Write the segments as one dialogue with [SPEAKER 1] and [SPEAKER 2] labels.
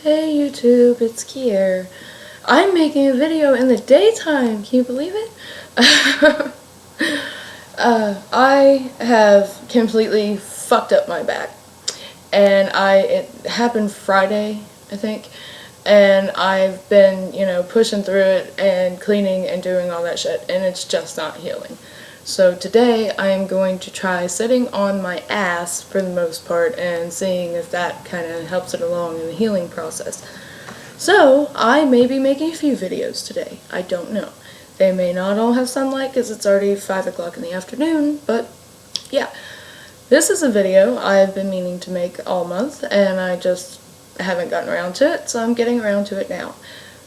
[SPEAKER 1] Hey YouTube, it's Kier. I'm making a video in the daytime, can you believe it? I have completely fucked up my back. And it happened Friday, I think. And I've been, pushing through it and cleaning and doing all that shit, and it's just not healing. So today I am going to try sitting on my ass for the most part and seeing if that kind of helps it along in the healing process. So I may be making a few videos today. I don't know. They may not all have sunlight because it's already 5 o'clock in the afternoon, but yeah. This is a video I've been meaning to make all month and I just haven't gotten around to it, so I'm getting around to it now.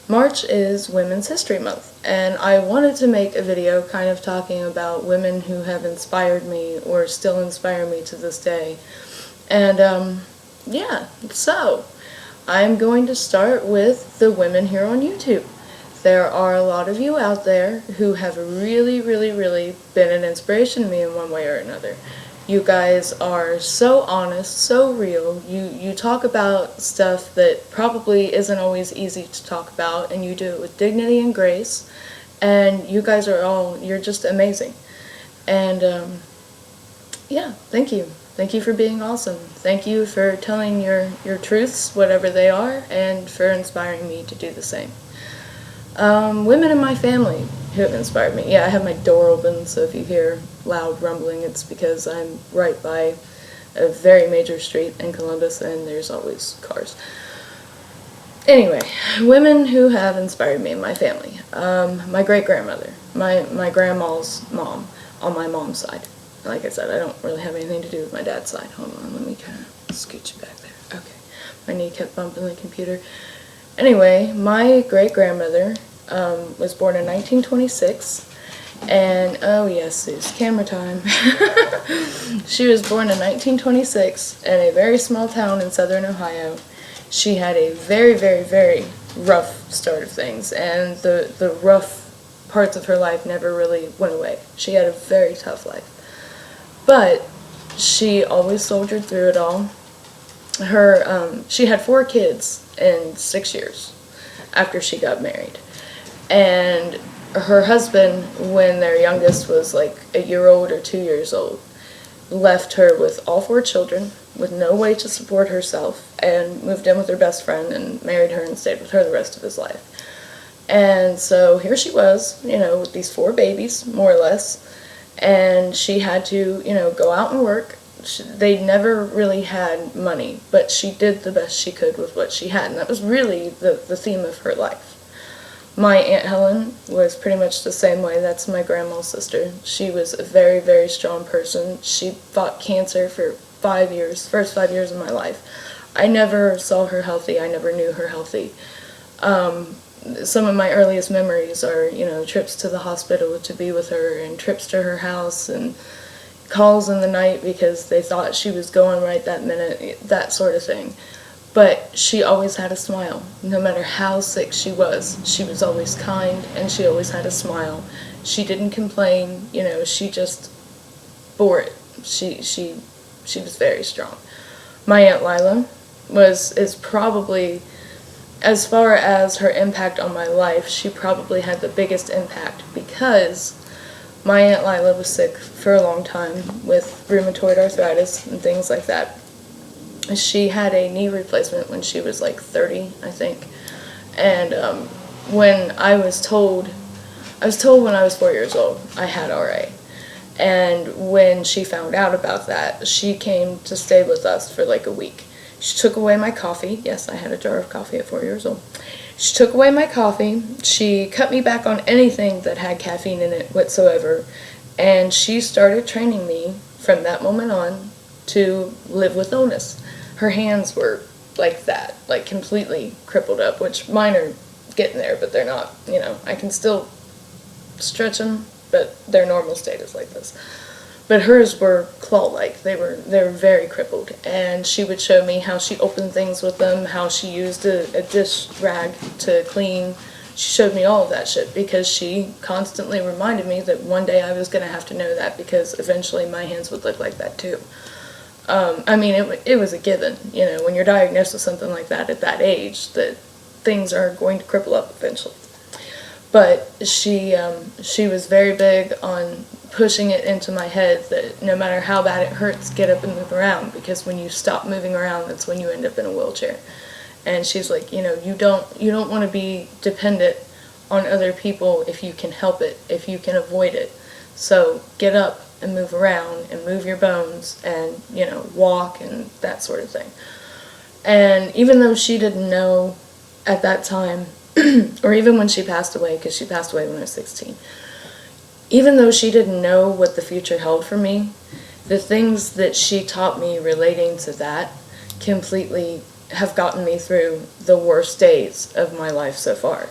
[SPEAKER 1] March is Women's History Month, and I wanted to make a video kind of talking about women who have inspired me or still inspire me to this day. And yeah, so I'm going to start with the women here on YouTube. There are a lot of you out there who have really been an inspiration to me in one way or another. You guys are so honest, so real. You talk about stuff that probably isn't always easy to talk about, and you do it with dignity and grace. And you guys are you're just amazing. And yeah, thank you. Thank you for being awesome. Thank you for telling your truths, whatever they are, and for inspiring me to do the same. Women in my family who have inspired me. Yeah, I have my door open, so if you hear loud rumbling, it's because I'm right by a very major street in Columbus and there's always cars. Anyway, women who have inspired me in my family. My great-grandmother, my grandma's mom, on my mom's side. Like I said, I don't really have anything to do with my dad's side. Hold on, let me kind of scoot you back there. Okay, my knee kept bumping the computer. Anyway, my great-grandmother was born in 1926, and oh yes, Suze, camera time. She was born in 1926 in a very small town in southern Ohio. She had a very rough start of things, and the rough parts of her life never really went away. She had a very tough life. But she always soldiered through it all. She had 4 kids in 6 years after she got married. And her husband, when their youngest was like a year old or 2 years old, left her with all 4 children, with no way to support herself, and moved in with her best friend and married her and stayed with her the rest of his life. And so here she was, with these 4 babies, more or less, and she had to, go out and work. They never really had money, but she did the best she could with what she had, and that was really the theme of her life. My Aunt Helen was pretty much the same way. That's my grandma's sister. She was a very strong person. She fought cancer for 5 years, first 5 years of my life. I never saw her healthy. I never knew her healthy. Some of my earliest memories are, trips to the hospital to be with her, and trips to her house, and calls in the night because they thought she was going right that minute, that sort of thing. But she always had a smile. No matter how sick she was always kind, and she always had a smile. She didn't complain, she just bore it. She was very strong. My Aunt Lila is probably, as far as her impact on my life, she probably had the biggest impact, because my Aunt Lila was sick for a long time with rheumatoid arthritis and things like that. She had a knee replacement when she was like 30, I think. And when I was told when I was 4 years old, I had RA. And when she found out about that, she came to stay with us for like a week. She took away my coffee. Yes, I had a jar of coffee at 4 years old. She took away my coffee. She cut me back on anything that had caffeine in it whatsoever. And she started training me from that moment on to live with illness. Her hands were like that, like completely crippled up, which mine are getting there, but they're not, I can still stretch them, but their normal state is like this. But hers were claw-like. They were very crippled, and she would show me how she opened things with them, how she used a dish rag to clean. She showed me all of that shit because she constantly reminded me that one day I was going to have to know that, because eventually my hands would look like that too. I mean, it was a given, you know, when you're diagnosed with something like that at that age, that things are going to cripple up eventually. But she was very big on pushing it into my head that no matter how bad it hurts, get up and move around, because when you stop moving around, that's when you end up in a wheelchair. And she's like, you know, you don't want to be dependent on other people if you can help it, if you can avoid it. So get up and move around and move your bones and, you know, walk and that sort of thing. And even though she didn't know at that time, or even when she passed away, because she passed away when I was 16, even though she didn't know what the future held for me, the things that she taught me relating to that completely have gotten me through the worst days of my life so far.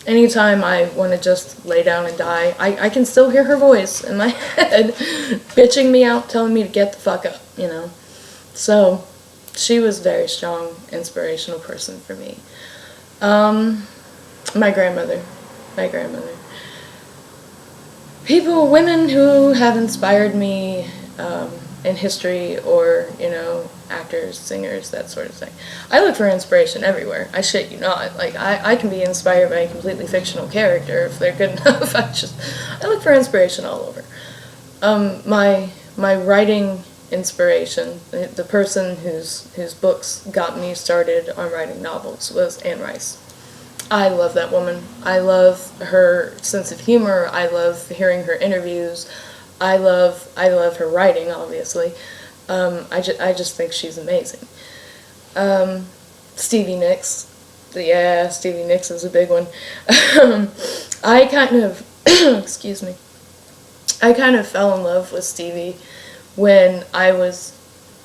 [SPEAKER 1] Anytime I want to just lay down and die, I can still hear her voice in my head bitching me out, telling me to get the fuck up, you know. So she was a very strong, inspirational person for me. My grandmother. Women who have inspired me in history, or, you know, actors, singers, that sort of thing. I look for inspiration everywhere. I shit you not. Like, I can be inspired by a completely fictional character if they're good enough. I look for inspiration all over. My writing inspiration, the person whose books got me started on writing novels, was Anne Rice. I love that woman. I love her sense of humor. I love hearing her interviews. I love her writing, obviously. I just think she's amazing. Stevie Nicks. Yeah, Stevie Nicks is a big one. I kind of, excuse me, I kind of fell in love with Stevie when I was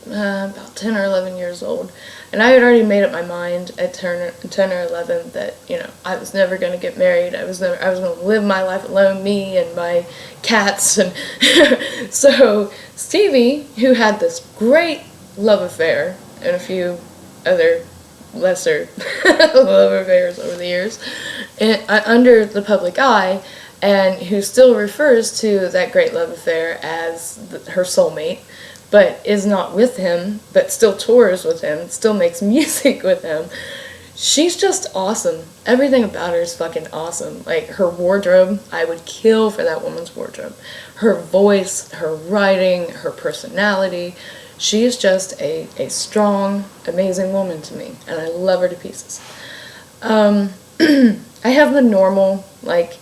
[SPEAKER 1] about 10 or 11 years old. And I had already made up my mind at 10 or 11 that, you know, I was never going to get married. I was going to live my life alone, me and my cats. And so Stevie, who had this great love affair and a few other lesser love affairs over the years, under the public eye, and who still refers to that great love affair as her soulmate, but is not with him, but still tours with him, still makes music with him. She's just awesome. Everything about her is fucking awesome. Like, her wardrobe, I would kill for that woman's wardrobe. Her voice, her writing, her personality. She is just a strong, amazing woman to me, and I love her to pieces. I have the normal, like,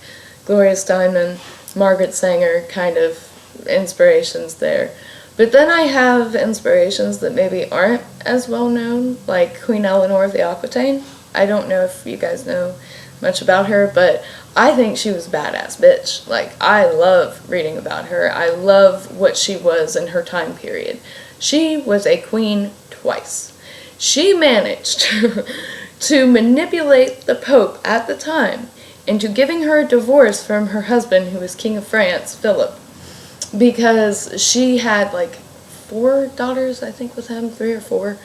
[SPEAKER 1] Gloria Steinem, Margaret Sanger kind of inspirations there. But then I have inspirations that maybe aren't as well known, like Queen Eleanor of the Aquitaine. I don't know if you guys know much about her, but I think she was a badass bitch. Like, I love reading about her. I love what she was in her time period. She was a queen twice. She managed to manipulate the Pope at the time into giving her a divorce from her husband, who was King of France, Philip. Because she had like 4 daughters, I think, with him, 3 or 4.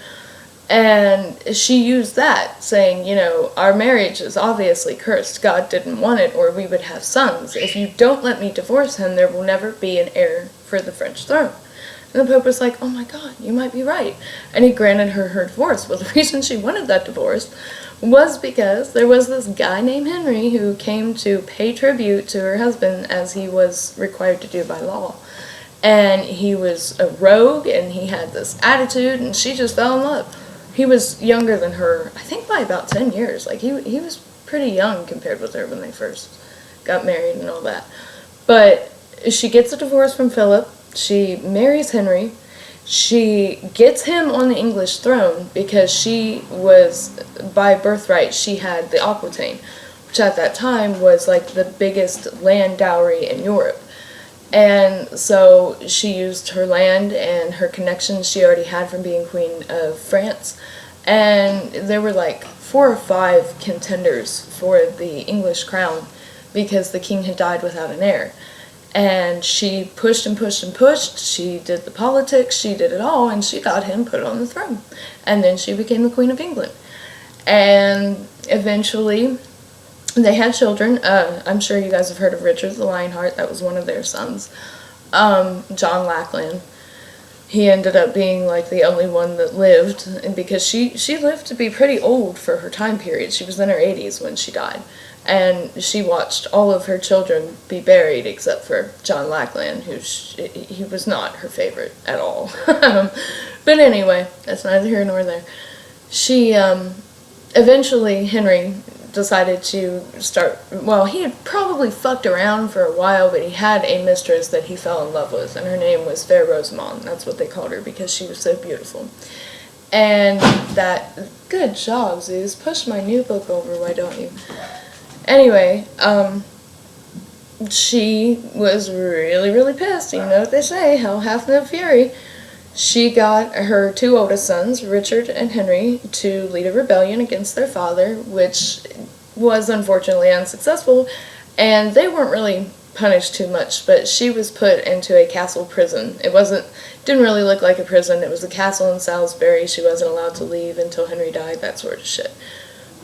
[SPEAKER 1] And she used that, saying, you know, our marriage is obviously cursed. God didn't want it, or we would have sons. If you don't let me divorce him, there will never be an heir for the French throne. And the Pope was like, oh my God, you might be right. And he granted her divorce. Well, the reason she wanted that divorce was because there was this guy named Henry who came to pay tribute to her husband, as he was required to do by law. And he was a rogue, and he had this attitude, and she just fell in love. He was younger than her, I think, by about 10 years. Like, he was pretty young compared with her when they first got married and all that. But she gets a divorce from Philip. She marries Henry. She gets him on the English throne because she was, by birthright, she had the Aquitaine, which at that time was like the biggest land dowry in Europe. And so she used her land and her connections she already had from being Queen of France. And there were like 4 or 5 contenders for the English crown because the king had died without an heir. And she pushed and pushed and pushed. She did the politics, she did it all, and she got him put on the throne. And then she became the Queen of England. And eventually, they had children. I'm sure you guys have heard of Richard the Lionheart. That was one of their sons. John Lackland. he ended up being like the only one that lived, and because she lived to be pretty old for her time period. She was in her 80s when she died, and she watched all of her children be buried except for John Lackland, he was not her favorite at all. But anyway, that's neither here nor there. She eventually, Henry decided to start, well, he had probably fucked around for a while, but he had a mistress that he fell in love with, and her name was Fair Rosamond. That's what they called her because she was so beautiful. And that, good job, Zeus, push my new book over, why don't you? Anyway, she was really, really pissed. You know what they say, hell hath no fury. She got her two oldest sons, Richard and Henry, to lead a rebellion against their father, which was unfortunately unsuccessful, and they weren't really punished too much, but she was put into a castle prison. Didn't really look like a prison. It was a castle in Salisbury. She wasn't allowed to leave until Henry died, that sort of shit.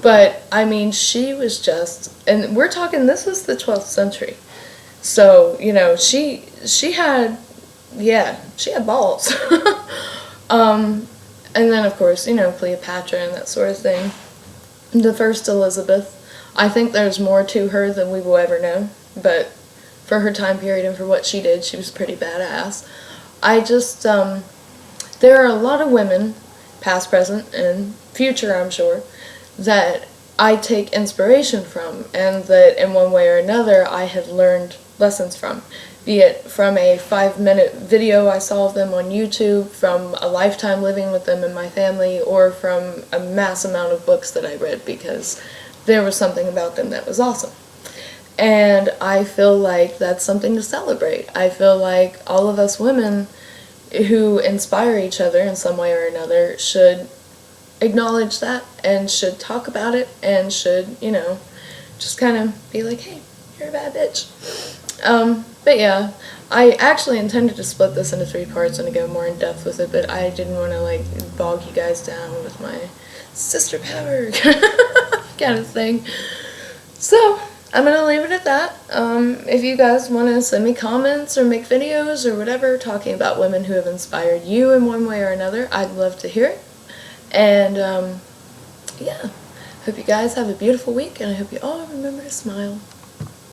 [SPEAKER 1] But, I mean, she was just, and we're talking, this was the 12th century. So, you know, she had balls. And then, of course, you know, Cleopatra and that sort of thing. The first Elizabeth, I think there's more to her than we will ever know, but for her time period and for what she did, she was pretty badass. There are a lot of women, past, present, and future, I'm sure, that I take inspiration from, and that in one way or another I have learned lessons from. Be it from a 5-minute video I saw of them on YouTube, from a lifetime living with them in my family, or from a mass amount of books that I read because there was something about them that was awesome. And I feel like that's something to celebrate. I feel like all of us women who inspire each other in some way or another should acknowledge that and should talk about it and should, you know, just kind of be like, hey, you're a bad bitch. But yeah, I actually intended to split this into 3 parts and to go more in depth with it, but I didn't want to like bog you guys down with my sister power kind of thing. So I'm gonna leave it at that. If you guys want to send me comments or make videos or whatever talking about women who have inspired you in one way or another, I'd love to hear it. And yeah, hope you guys have a beautiful week, and I hope you all remember to smile.